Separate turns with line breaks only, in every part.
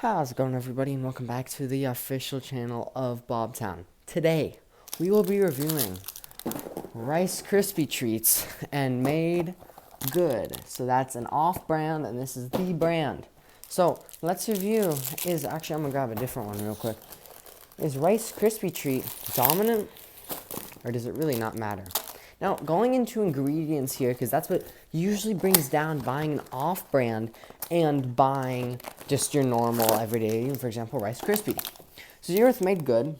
How's it going, everybody, and welcome back to the official channel of Bobtown. Today, we will be reviewing Rice Krispie treats and Made Good. So that's an off-brand, and this is the brand. So let's review. Actually, I'm gonna grab a different one real quick. Is Rice Krispie treat dominant, or does it really not matter? Now, going into ingredients here, because that's what usually brings down buying an off-brand and buying just your normal everyday, for example, Rice Krispie. So here with Made Good,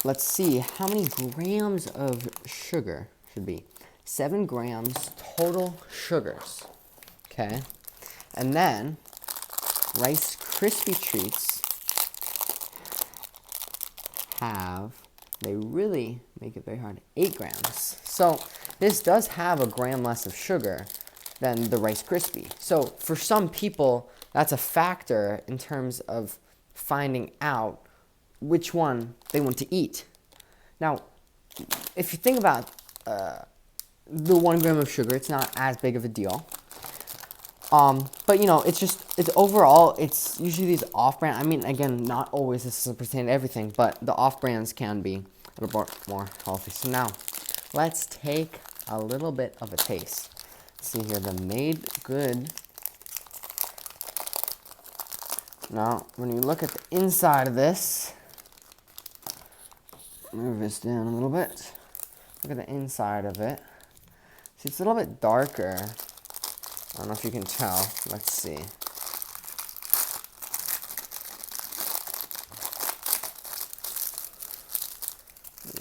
let's see how many grams of sugar should be. 7 grams total sugars, okay? And then Rice Krispie treats they really make it very hard, 8 grams. So this does have a gram less of sugar than the Rice Krispie. So for some people, that's a factor in terms of finding out which one they want to eat. Now, if you think about the 1 gram of sugar, it's not as big of a deal. But it's overall, it's usually these off-brand. I mean, again, not always this doesn't pertain to everything, but the off-brands can be a little more healthy. So now, let's take a little bit of a taste. Let's see here, the Made Good. Now, when you look at the inside of this, move this down a little bit. Look at the inside of it. See, it's a little bit darker. I don't know if you can tell. Let's see.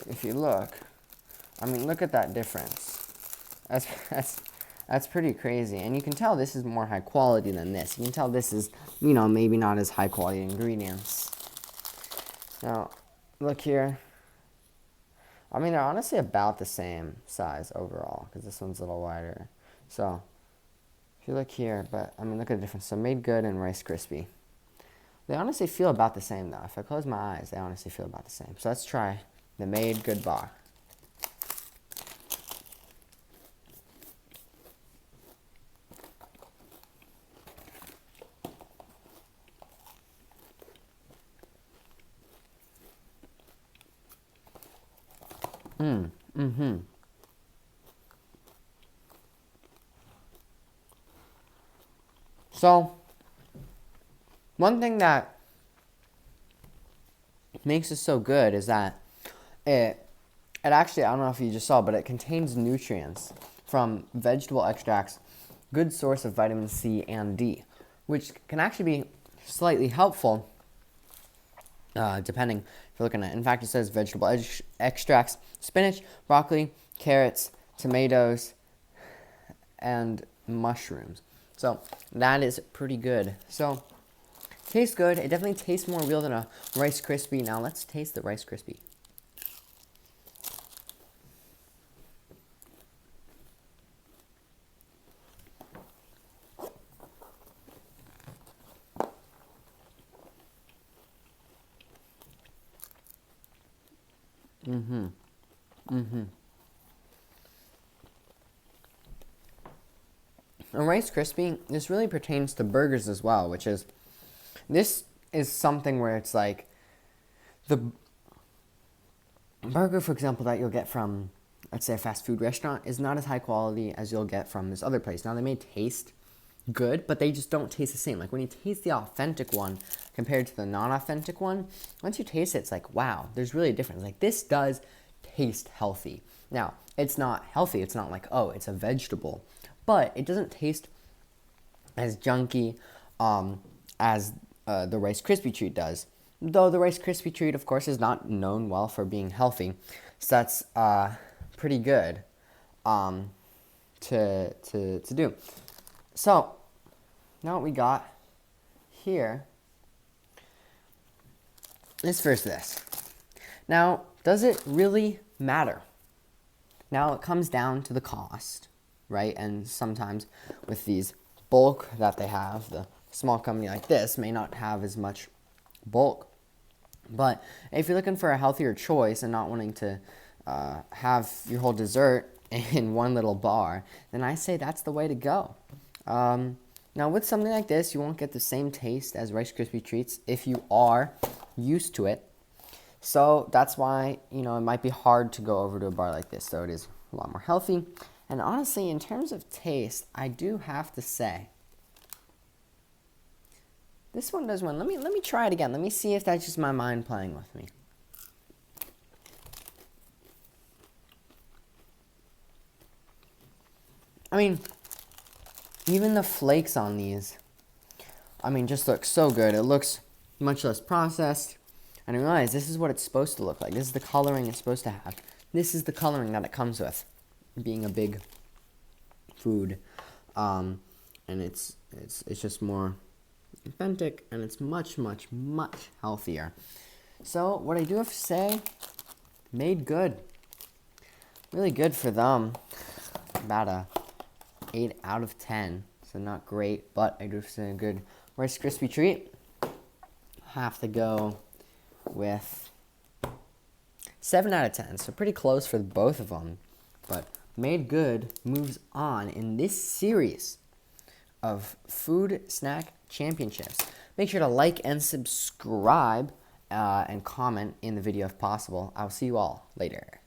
If you look, I mean, look at that difference. That's pretty crazy. And you can tell this is more high quality than this. You can tell this is, maybe not as high quality ingredients. Now, look here. I mean, they're honestly about the same size overall, because this one's a little wider. So, if you look here, but I mean, look at the difference. So Made Good and Rice Krispie. They honestly feel about the same, though. If I close my eyes, they honestly feel about the same. So let's try the Made Good bar. So, one thing that makes it so good is that it actually, I don't know if you just saw, but it contains nutrients from vegetable extracts, good source of vitamin C and D, which can actually be slightly helpful depending if you're looking at it. In fact, it says vegetable extracts, spinach, broccoli, carrots, tomatoes, and mushrooms. So that is pretty good. So tastes good. It definitely tastes more real than a Rice Krispie. Now let's taste the Rice Krispie. A Rice Krispie, this really pertains to burgers as well, this is something where it's like the burger, for example, that you'll get from, let's say, a fast food restaurant is not as high quality as you'll get from this other place. Now, they may taste good, but they just don't taste the same. Like when you taste the authentic one compared to the non-authentic one, once you taste it, it's like, wow, there's really a difference. Like this does taste healthy. Now, it's not healthy. It's not like, oh, it's a vegetable. But it doesn't taste as junky as the Rice Krispie treat does. Though the Rice Krispie treat, of course, is not known well for being healthy. So that's pretty good to do. So, now what we got here is first this. Now, does it really matter? Now, it comes down to the cost, right? And sometimes with these bulk that they have, the small company like this may not have as much bulk. But if you're looking for a healthier choice and not wanting to have your whole dessert in one little bar, then I say that's the way to go. Now, with something like this, you won't get the same taste as Rice Krispie treats if you are used to it. So that's why, it might be hard to go over to a bar like this, though it is a lot more healthy. And honestly, in terms of taste, I do have to say, this one does win. Let me try it again. Let me see if that's just my mind playing with me. I mean, even the flakes on these, just look so good. It looks much less processed. And I realize this is what it's supposed to look like. This is the coloring it's supposed to have. This is the coloring that it comes with, being a big food. And it's just more authentic, and it's much, much, much healthier. So what I do have to say, made good. Really good for them. About a 8 out of 10. So not great, but I do have to say a good Rice Krispie treat. Have to go with 7 out of 10. So pretty close for both of them. But Made Good moves on in this series of Food Snack Championships. Make sure to like and subscribe and comment in the video if possible. I'll see you all later.